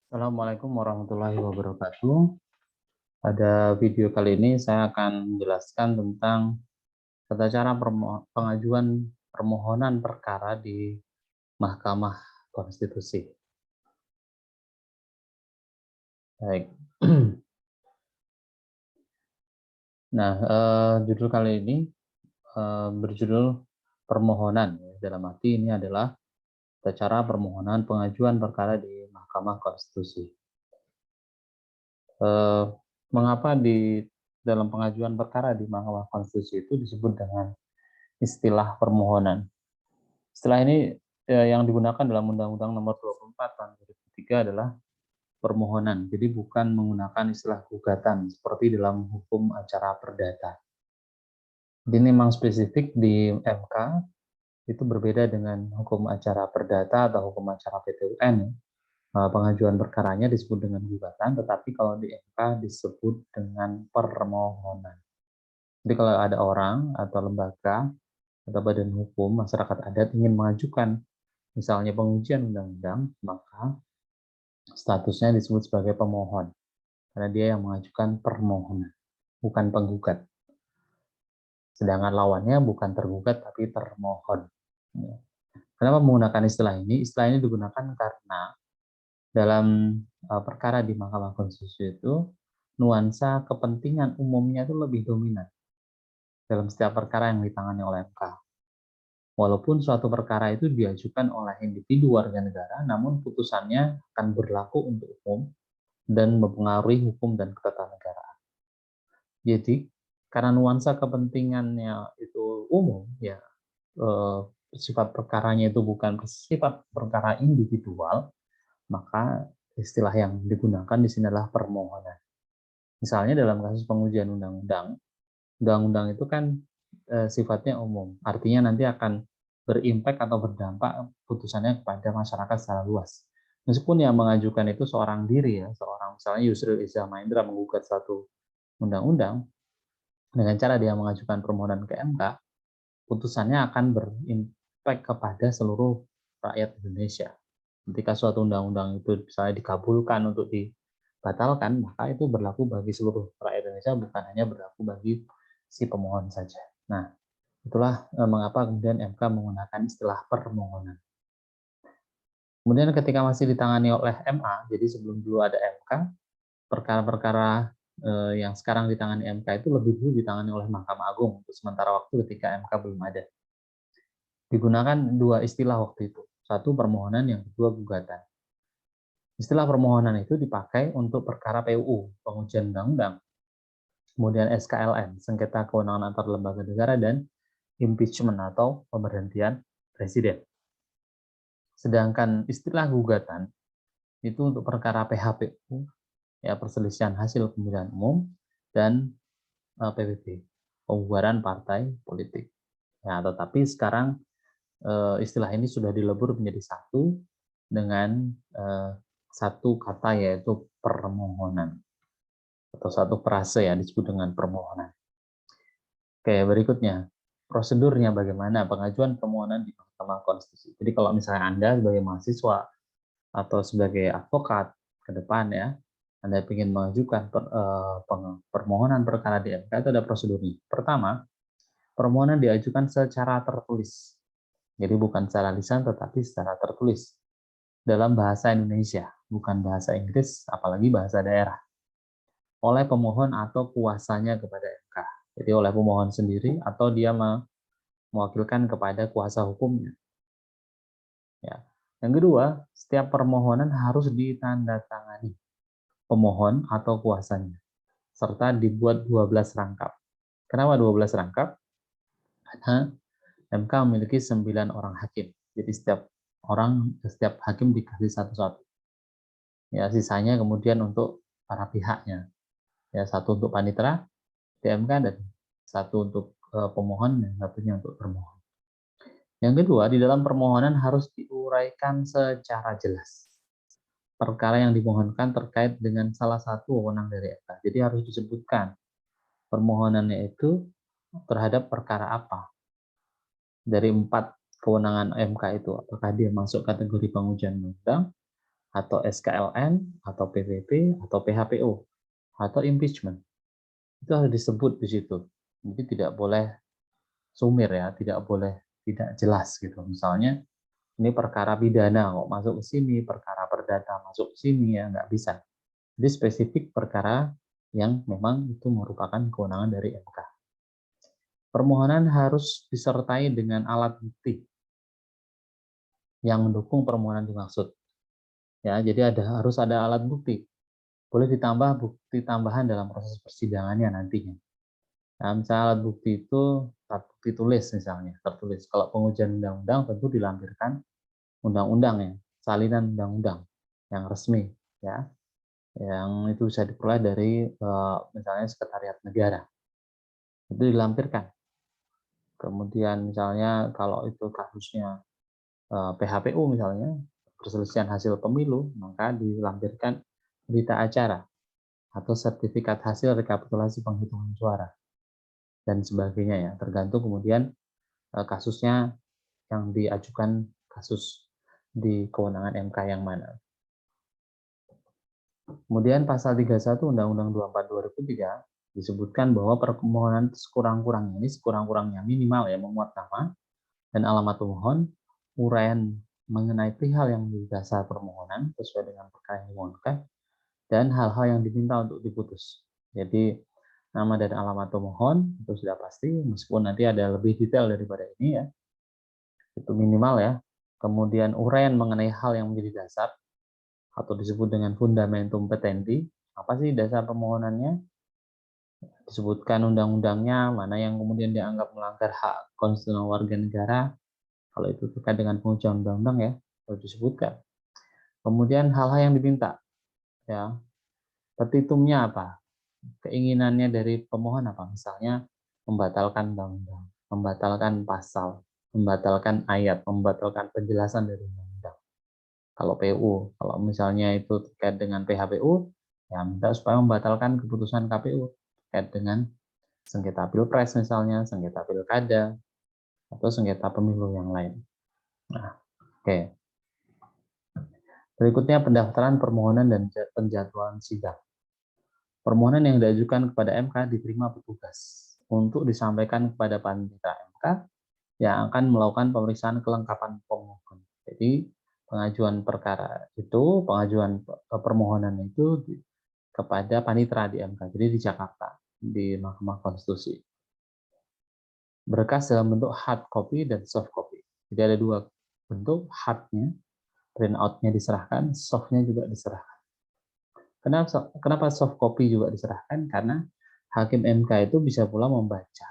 Assalamualaikum warahmatullahi wabarakatuh. Pada video kali ini saya akan menjelaskan tentang tata cara pengajuan permohonan perkara di Mahkamah Konstitusi. Baik. Nah, judul kali ini berjudul permohonan. Dalam arti ini adalah tata cara permohonan pengajuan perkara di Mahkamah Konstitusi. Mengapa di dalam pengajuan perkara di Mahkamah Konstitusi itu disebut dengan istilah permohonan? Istilah ini yang digunakan dalam Undang-Undang Nomor 24 Tahun 2003 adalah permohonan. Jadi bukan menggunakan istilah gugatan seperti dalam hukum acara perdata. Ini memang spesifik di MK, itu berbeda dengan hukum acara perdata atau hukum acara PT-UN. Pengajuan perkaranya disebut dengan gugatan, tetapi kalau di MK disebut dengan permohonan. Jadi kalau ada orang atau lembaga atau badan hukum masyarakat adat ingin mengajukan misalnya pengujian undang-undang, maka statusnya disebut sebagai pemohon, karena dia yang mengajukan permohonan, bukan penggugat. Sedangkan lawannya bukan tergugat, tapi termohon. Kenapa menggunakan istilah ini? Istilah ini digunakan karena dalam perkara di Mahkamah Konstitusi itu, nuansa kepentingan umumnya itu lebih dominan dalam setiap perkara yang ditangani oleh MK. Walaupun suatu perkara itu diajukan oleh individu warga negara, namun putusannya akan berlaku untuk umum dan mempengaruhi hukum dan ketatanegaraan. Jadi, karena nuansa kepentingannya itu umum, ya sifat perkaranya itu bukan sifat perkara individual, maka istilah yang digunakan di sini adalah permohonan. Misalnya dalam kasus pengujian undang-undang, undang-undang itu kan sifatnya umum, artinya nanti akan berimpak atau berdampak putusannya kepada masyarakat secara luas. Meskipun yang mengajukan itu seorang diri ya, seorang misalnya Yusril Iza Mahendra menggugat satu undang-undang, dengan cara dia mengajukan permohonan ke MK, putusannya akan berimpak kepada seluruh rakyat Indonesia. Ketika suatu undang-undang itu misalnya dikabulkan untuk dibatalkan, maka itu berlaku bagi seluruh rakyat Indonesia, bukan hanya berlaku bagi si pemohon saja. Nah, itulah mengapa kemudian MK menggunakan istilah permohonan. Kemudian ketika masih ditangani oleh MA, jadi sebelum dulu ada MK, perkara-perkara yang sekarang ditangani MK itu lebih dulu ditangani oleh Mahkamah Agung untuk sementara waktu ketika MK belum ada. Digunakan dua istilah waktu itu, satu permohonan, yang kedua gugatan. Istilah permohonan itu dipakai untuk perkara PUU, pengujian undang-undang, kemudian SKLN, sengketa kewenangan antar lembaga negara, dan impeachment atau pemberhentian presiden. Sedangkan istilah gugatan itu untuk perkara PHPU, ya perselisihan hasil pemilihan umum, dan PPP, pembubaran partai politik. Ya, tetapi sekarang istilah ini sudah dilebur menjadi satu dengan satu kata, yaitu permohonan, atau satu frase ya disebut dengan permohonan. Oke, berikutnya prosedurnya bagaimana pengajuan permohonan di Mahkamah Konstitusi. Jadi kalau misalnya Anda sebagai mahasiswa atau sebagai advokat ke depan ya, Anda ingin mengajukan permohonan perkara di MK, itu ada prosedurnya. Pertama, permohonan diajukan secara tertulis. Jadi bukan secara lisan tetapi secara tertulis dalam bahasa Indonesia, bukan bahasa Inggris, apalagi bahasa daerah, oleh pemohon atau kuasanya kepada MK. Jadi oleh pemohon sendiri atau dia mewakilkan kepada kuasa hukumnya. Ya. Yang kedua, setiap permohonan harus ditandatangani pemohon atau kuasanya, serta dibuat 12 rangkap. Kenapa 12 rangkap? Karena MK memiliki 9 orang hakim. Jadi setiap hakim dikasih satu-satu. Ya, sisanya kemudian untuk para pihaknya. Ya, satu untuk panitera TMK dan satu untuk pemohon dan satunya untuk termohon. Yang kedua, di dalam permohonan harus diuraikan secara jelas perkara yang dimohonkan terkait dengan salah satu wewenang dari MK. Jadi harus disebutkan permohonannya itu terhadap perkara apa dari 4 kewenangan MK itu. Apakah dia masuk kategori pengujian undang, atau SKLN, atau PPP, atau PHPO, atau impeachment. Itu harus disebut di situ. Jadi tidak boleh sumir ya, tidak boleh tidak jelas gitu. Misalnya ini perkara pidana kok masuk ke sini, perkara perdata masuk ke sini ya nggak bisa. Jadi spesifik perkara yang memang itu merupakan kewenangan dari MK. Permohonan harus disertai dengan alat bukti yang mendukung permohonan dimaksud. Ya, jadi harus ada alat bukti. Boleh ditambah bukti tambahan dalam proses persidangannya nantinya. Nah, misalnya alat bukti itu alat bukti tulis misalnya, tertulis. Kalau pengujian undang-undang tentu dilampirkan undang-undang ya, salinan undang-undang yang resmi ya, yang itu bisa diperoleh dari misalnya Sekretariat Negara. Itu dilampirkan. Kemudian misalnya kalau itu kasusnya PHPU misalnya, perselisihan hasil pemilu, maka dilampirkan berita acara atau sertifikat hasil rekapitulasi penghitungan suara dan sebagainya ya, tergantung kemudian kasusnya yang diajukan kasus di kewenangan MK yang mana. Kemudian pasal 31 Undang-Undang 24 2003 disebutkan bahwa permohonan sekurang-kurangnya ini sekurang-kurangnya minimal ya memuat nama dan alamat pemohon, uraian mengenai perihal yang menjadi dasar permohonan sesuai dengan perkara yang dimohonkan, dan hal-hal yang diminta untuk diputus. Jadi nama dan alamat pemohon itu sudah pasti, meskipun nanti ada lebih detail daripada ini ya, itu minimal ya. Kemudian uraian mengenai hal yang menjadi dasar atau disebut dengan fundamentum petendi. Apa sih dasar permohonannya? Disebutkan undang-undangnya, mana yang kemudian dianggap melanggar hak konstitusional warga negara. Kalau itu terkait dengan pengujian undang-undang ya, harus disebutkan. Kemudian hal-hal yang diminta, ya, petitumnya apa? Keinginannya dari pemohon apa? Misalnya membatalkan undang-undang, membatalkan pasal, membatalkan ayat, membatalkan penjelasan dari undang-undang. Kalau PU, kalau misalnya itu terkait dengan PHPU, ya minta supaya membatalkan keputusan KPU terkait dengan sengketa pilpres misalnya, sengketa pilkada, atau sengketa pemilu yang lain. Nah, oke. Berikutnya pendaftaran permohonan dan penjadwalan sidang. Permohonan yang diajukan kepada MK diterima petugas untuk disampaikan kepada panitera MK yang akan melakukan pemeriksaan kelengkapan pemohon. Jadi pengajuan perkara itu, pengajuan permohonan itu kepada panitera di MK, jadi di Jakarta, di Mahkamah Konstitusi. Berkas dalam bentuk hard copy dan soft copy. Jadi ada dua bentuk, hardnya, print out-nya diserahkan, soft-nya juga diserahkan. Kenapa soft copy juga diserahkan? Karena hakim MK itu bisa pula membaca,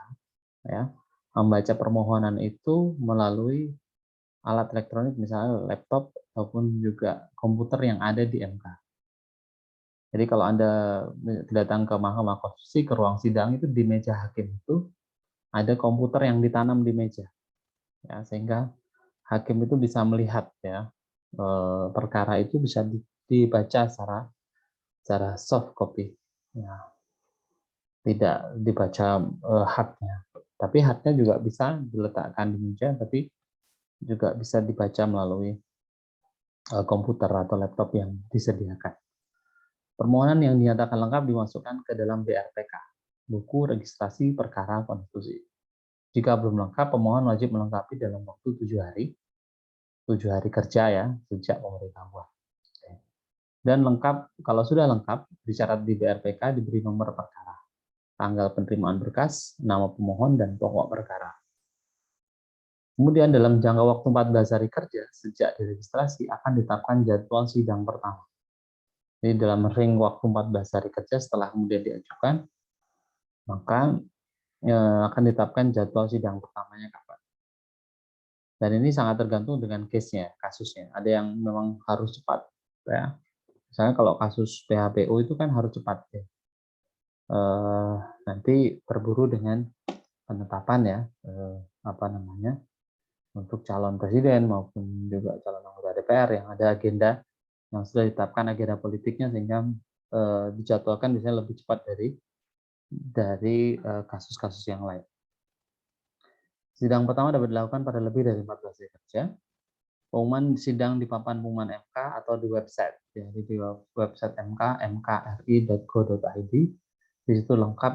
ya, membaca permohonan itu melalui alat elektronik, misalnya laptop ataupun juga komputer yang ada di MK. Jadi kalau Anda datang ke Mahkamah Konstitusi, ke ruang sidang itu di meja hakim itu ada komputer yang ditanam di meja, ya, sehingga hakim itu bisa melihat ya perkara itu bisa dibaca secara soft copy, ya, tidak dibaca hardnya. Tapi hardnya juga bisa diletakkan di meja, tapi juga bisa dibaca melalui komputer atau laptop yang disediakan. Permohonan yang dinyatakan lengkap dimasukkan ke dalam BRPK, buku registrasi perkara konstitusi. Jika belum lengkap, pemohon wajib melengkapi dalam waktu 7 hari kerja ya, sejak pemerintah buat. Dan lengkap, kalau sudah lengkap, dicatat di BRPK diberi nomor perkara, tanggal penerimaan berkas, nama pemohon, dan pokok perkara. Kemudian dalam jangka waktu 14 hari kerja sejak diregistrasi akan ditetapkan jadwal sidang pertama. Jadi dalam ring waktu 14 hari kerja setelah kemudian diajukan, maka akan ditetapkan jadwal sidang pertamanya kapan. Dan ini sangat tergantung dengan case-nya, kasusnya. Ada yang memang harus cepat, ya. Misalnya kalau kasus PHPU itu kan harus cepat, ya. Nanti terburu dengan penetapan ya, untuk calon presiden maupun juga calon anggota DPR yang ada agenda yang sudah ditetapkan agenda politiknya, sehingga dijadwalkan biasanya lebih cepat dari kasus-kasus yang lain. Sidang pertama dapat dilakukan pada lebih dari 14 hari kerja. Pengumuman sidang di papan pengumuman MK atau di website. Jadi di website MK, mkri.go.id, di situ lengkap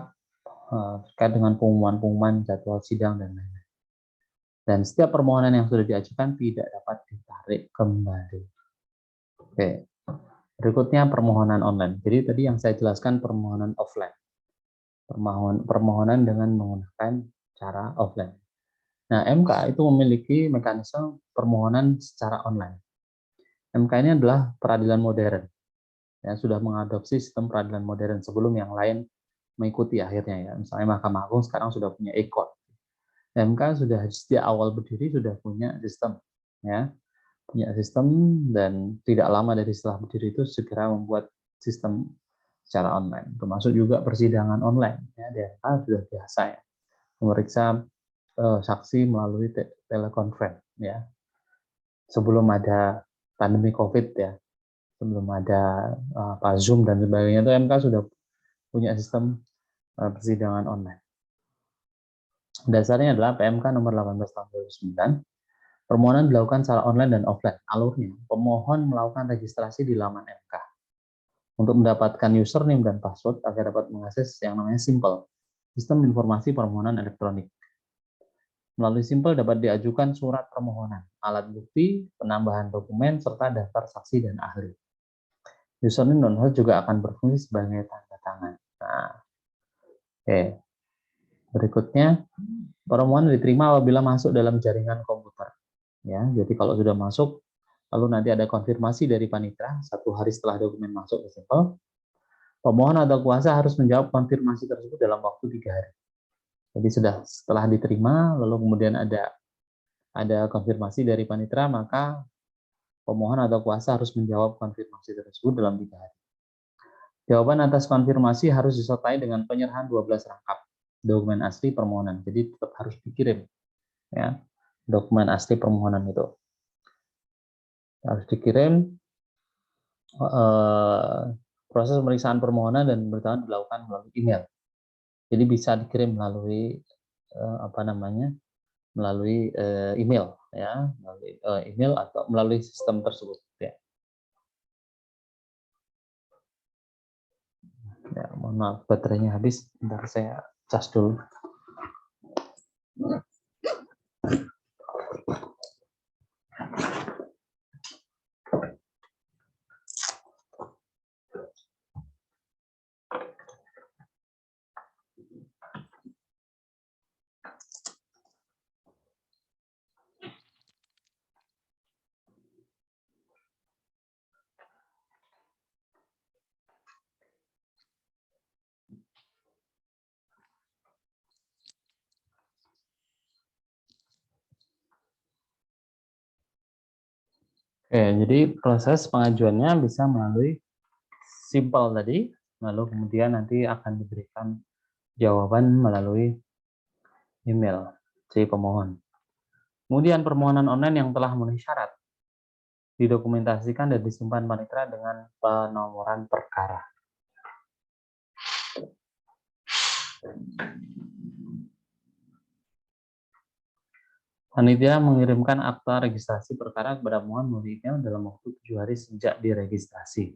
terkait dengan pengumuman-pengumuman jadwal sidang dan lain-lain. Dan setiap permohonan yang sudah diajukan tidak dapat ditarik kembali. Oke, berikutnya permohonan online. Jadi tadi yang saya jelaskan permohonan offline. Permohonan dengan menggunakan cara offline. Nah, MK itu memiliki mekanisme permohonan secara online. MK ini adalah peradilan modern. Ya, sudah mengadopsi sistem peradilan modern sebelum yang lain mengikuti akhirnya ya. Misalnya Mahkamah Agung sekarang sudah punya e-court. MK sudah sejak awal berdiri sudah punya sistem ya. Punya sistem dan tidak lama dari setelah berdiri itu segera membuat sistem secara online. Termasuk juga persidangan online ya. DMK sudah biasa ya. Memeriksa saksi melalui telekonferensi ya. Sebelum ada pandemi Covid ya. Sebelum ada Zoom dan sebagainya itu MK sudah punya sistem persidangan online. Dasarnya adalah PMK nomor 18 tahun 2009. Permohonan dilakukan secara online dan offline. Alurnya, pemohon melakukan registrasi di laman MK untuk mendapatkan username dan password agar dapat mengakses yang namanya SIMPEL, Sistem Informasi Permohonan Elektronik. Melalui SIMPEL dapat diajukan surat permohonan, alat bukti, penambahan dokumen, serta daftar saksi dan ahli. Username dan host juga akan berfungsi sebagai tanda tangan. Nah, oke. Berikutnya, permohonan diterima apabila masuk dalam jaringan komputer. Ya, jadi kalau sudah masuk, lalu nanti ada konfirmasi dari panitera 1 hari setelah dokumen masuk ke SIMPEL, pemohon atau kuasa harus menjawab konfirmasi tersebut dalam waktu 3 hari. Jadi sudah setelah diterima, lalu kemudian ada konfirmasi dari panitera, maka pemohon atau kuasa harus menjawab konfirmasi tersebut dalam 3 hari. Jawaban atas konfirmasi harus disertai dengan penyerahan 12 rangkap dokumen asli permohonan. Jadi tetap harus dikirim ya, dokumen asli permohonan itu harus dikirim. Proses pemeriksaan permohonan dan pemberitahuan dilakukan melalui email. Jadi bisa dikirim melalui melalui email ya, melalui email atau melalui sistem tersebut ya. Ya, mohon maaf baterainya habis, bentar saya cas dulu. Oke, jadi proses pengajuannya bisa melalui SIMPEL tadi, lalu kemudian nanti akan diberikan jawaban melalui email si pemohon. Kemudian permohonan online yang telah memenuhi syarat didokumentasikan dan disimpan panitera dengan penomoran perkara. Panitia mengirimkan akta registrasi perkara kepada pemohon melalui email dalam waktu 7 hari sejak diregistrasi.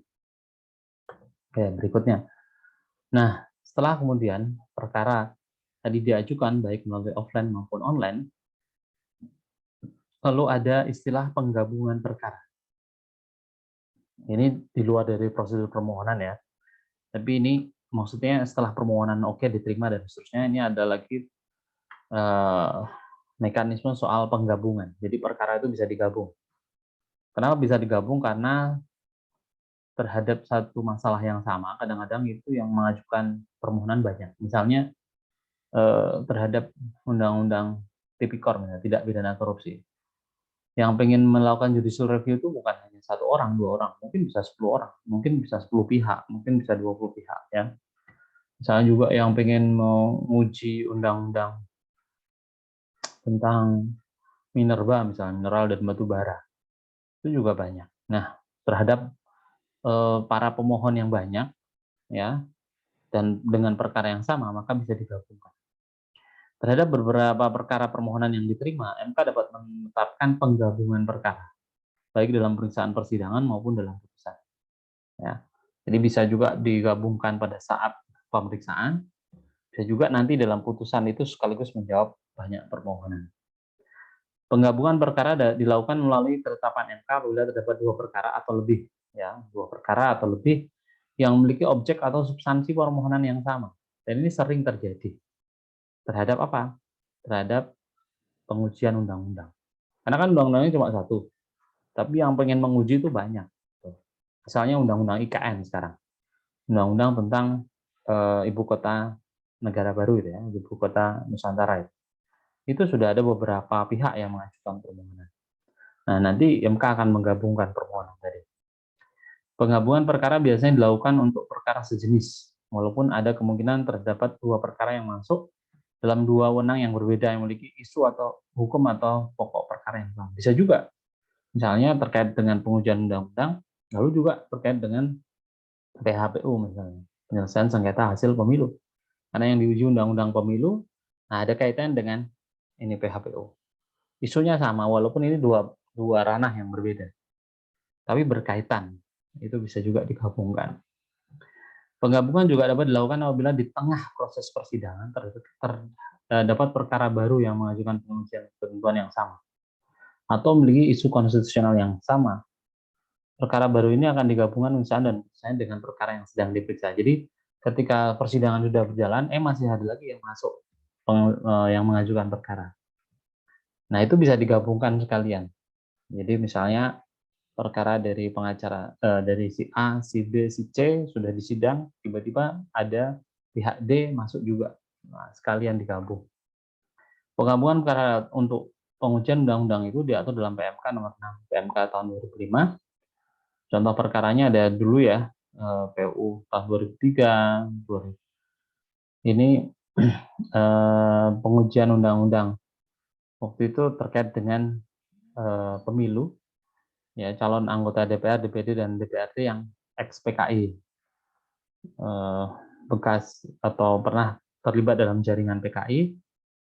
Oke, berikutnya. Nah, setelah kemudian perkara tadi diajukan baik melalui offline maupun online, lalu ada istilah penggabungan perkara. Ini di luar dari prosedur permohonan ya. Tapi ini maksudnya setelah permohonan oke diterima dan seterusnya, ini ada lagi mekanisme soal penggabungan. Jadi perkara itu bisa digabung. Kenapa bisa digabung? Karena terhadap satu masalah yang sama, kadang-kadang itu yang mengajukan permohonan banyak. Misalnya terhadap undang-undang tipikor, misalnya, tidak pidana korupsi. Yang pengen melakukan judicial review itu bukan hanya 1 orang, 2 orang, mungkin bisa 10 orang, mungkin bisa 10 pihak, mungkin bisa 20 pihak ya. Misalnya juga yang pengen menguji undang-undang tentang minerba, misalnya mineral dan batu bara, itu juga banyak. Nah, terhadap para pemohon yang banyak ya, dan dengan perkara yang sama, maka bisa digabungkan. Terhadap beberapa perkara permohonan yang diterima, MK dapat menetapkan penggabungan perkara. baik dalam pemeriksaan persidangan maupun dalam putusan. Ya. Jadi bisa juga digabungkan pada saat pemeriksaan, bisa juga nanti dalam putusan itu sekaligus menjawab banyak permohonan. Penggabungan perkara dilakukan melalui ketetapan MK apabila terdapat dua perkara atau lebih, ya, dua perkara atau lebih yang memiliki objek atau substansi permohonan yang sama. Dan ini sering terjadi. Terhadap apa? Terhadap pengujian undang-undang. Karena kan undang-undangnya cuma satu, tapi yang pengen menguji itu banyak. Misalnya undang-undang IKN sekarang, undang-undang tentang ibu kota negara baru itu ya, ibu kota Nusantara itu sudah ada beberapa pihak yang mengajukan permohonan. Nah, nanti MK akan menggabungkan permohonan tadi. Penggabungan perkara biasanya dilakukan untuk perkara sejenis, walaupun ada kemungkinan terdapat dua perkara yang masuk dalam dua wewenang yang berbeda yang memiliki isu atau hukum atau pokok perkara yang sama. Bisa juga, misalnya terkait dengan pengujian undang-undang, lalu juga terkait dengan PHPU misalnya, penyelesaian sengketa hasil pemilu. Karena yang diuji undang-undang pemilu, nah ada kaitan dengan ini PHPU. Isunya sama, walaupun ini dua ranah yang berbeda, tapi berkaitan. Itu bisa juga digabungkan. Penggabungan juga dapat dilakukan apabila di tengah proses persidangan terdapat perkara baru yang mengajukan pengujian ketentuan yang sama atau memiliki isu konstitusional yang sama. Perkara baru ini akan digabungkan misalnya dengan perkara yang sedang diperiksa. Jadi ketika persidangan sudah berjalan, masih ada lagi yang masuk yang mengajukan perkara. Nah, itu bisa digabungkan sekalian. Jadi misalnya perkara dari pengacara dari si A, si B, si C sudah disidang, tiba-tiba ada pihak D masuk juga. Nah, sekalian digabung. Penggabungan perkara untuk pengujian undang-undang itu diatur dalam PMK nomor 6 PMK tahun 2005. Contoh perkaranya ada dulu ya, PUU tahun 2003. Ini pengujian undang-undang. Waktu itu terkait dengan pemilu, ya, calon anggota DPR, DPD, dan DPRD yang ex PKI, bekas atau pernah terlibat dalam jaringan PKI,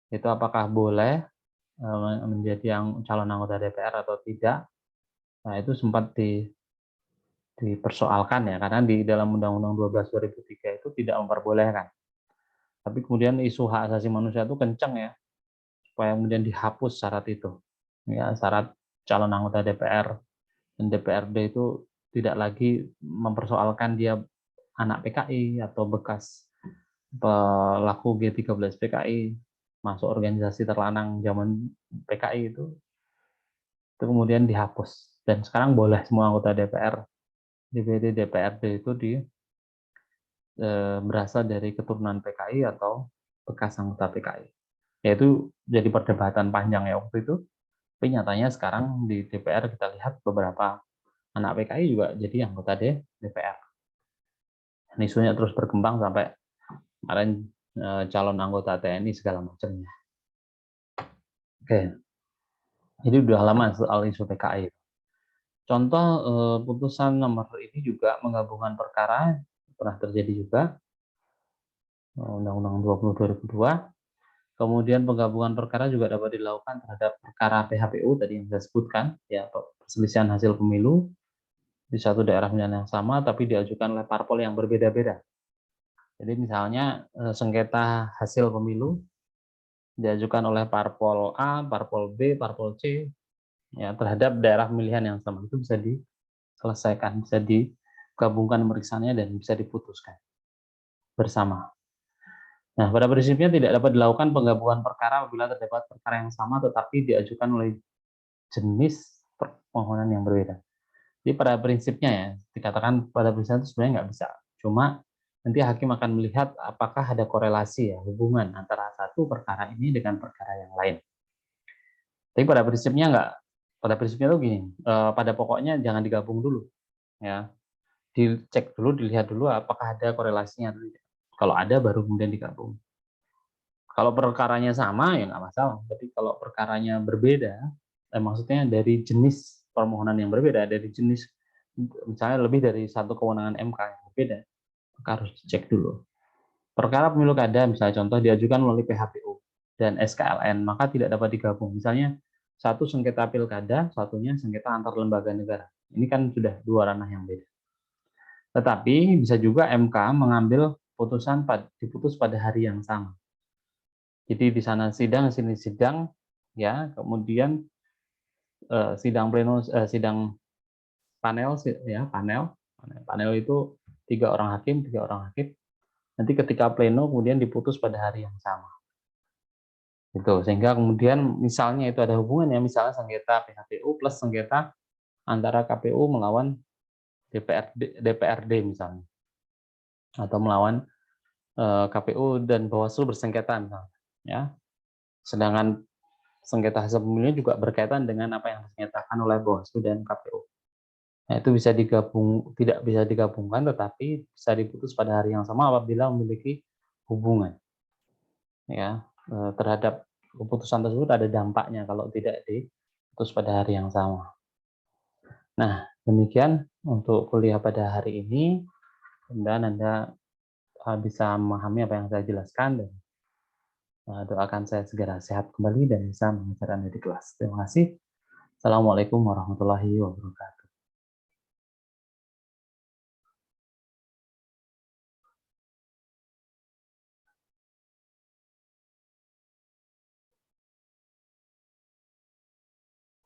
itu apakah boleh menjadi yang calon anggota DPR atau tidak. Nah, itu sempat dipersoalkan ya, karena di dalam Undang-Undang 12 2003 itu tidak memperbolehkan. Tapi kemudian isu hak asasi manusia itu kencang ya, supaya kemudian dihapus syarat itu. Ya, syarat calon anggota DPR dan DPRD itu tidak lagi mempersoalkan dia anak PKI atau bekas pelaku G13 PKI, masuk organisasi terlanang zaman PKI itu kemudian dihapus. Dan sekarang boleh semua anggota DPR, DPD, DPRD itu berasal dari keturunan PKI atau bekas anggota PKI. Yaitu jadi perdebatan panjang ya waktu itu. Tapi nyatanya sekarang di DPR kita lihat beberapa anak PKI juga jadi anggota DPR. Dan isunya terus berkembang sampai kemarin calon anggota TNI segala macamnya. Oke, jadi udah lama soal isu PKI. Contoh putusan nomor ini juga menggabungkan perkara pernah terjadi juga, Undang-Undang 20 2002. Kemudian penggabungan perkara juga dapat dilakukan terhadap perkara PHPU tadi yang saya sebutkan, ya, perselisihan hasil pemilu di satu daerah pemilihan yang sama tapi diajukan oleh parpol yang berbeda-beda. Jadi misalnya sengketa hasil pemilu diajukan oleh parpol A, parpol B, parpol C, ya, terhadap daerah pemilihan yang sama, itu bisa diselesaikan, bisa digabungkan pemeriksaannya dan bisa diputuskan bersama. Nah, pada prinsipnya tidak dapat dilakukan penggabungan perkara apabila terdapat perkara yang sama tetapi diajukan oleh jenis permohonan yang berbeda. Jadi pada prinsipnya ya, dikatakan pada prinsipnya itu sebenarnya nggak bisa. Cuma nanti hakim akan melihat apakah ada korelasi ya, hubungan antara satu perkara ini dengan perkara yang lain. Tapi pada prinsipnya nggak. Pada prinsipnya tuh gini, pada pokoknya jangan digabung dulu. Ya, dicek dulu, dilihat dulu apakah ada korelasinya. Kalau ada baru kemudian digabung. Kalau perkaranya sama ya nggak masalah. Tapi kalau perkaranya berbeda, maksudnya dari jenis permohonan yang berbeda, dari jenis misalnya lebih dari satu kewenangan MK yang berbeda, maka harus dicek dulu. Perkara pemilu kada, misalnya contoh diajukan melalui PHPU dan SKLN, maka tidak dapat digabung. Misalnya satu sengketa pilkada, satunya sengketa antar lembaga negara. Ini kan sudah dua ranah yang beda. Tetapi bisa juga MK mengambil putusan diputus pada hari yang sama. Jadi di sana sidang, sini sidang, ya, kemudian sidang pleno, sidang panel, ya, panel itu 3 orang hakim, 3 orang hakim. Nanti ketika pleno kemudian diputus pada hari yang sama. Gitu. Sehingga kemudian misalnya itu ada hubungannya, misalnya sengketa PKPU plus sengketa antara KPU melawan DPRD misalnya, atau melawan KPU dan Bawaslu bersengketa misalnya, ya. Sedangkan sengketa hasil pemilihan juga berkaitan dengan apa yang disengketakan oleh Bawaslu dan KPU. Nah, itu bisa tidak bisa digabungkan, tetapi bisa diputus pada hari yang sama apabila memiliki hubungan, ya, terhadap keputusan tersebut ada dampaknya kalau tidak diputus pada hari yang sama. Nah, demikian untuk kuliah pada hari ini. Mudah-mudahan Anda bisa memahami apa yang saya jelaskan dan doakan saya segera sehat kembali dan bisa mengajar Anda di kelas. Terima kasih. Assalamualaikum warahmatullahi wabarakatuh.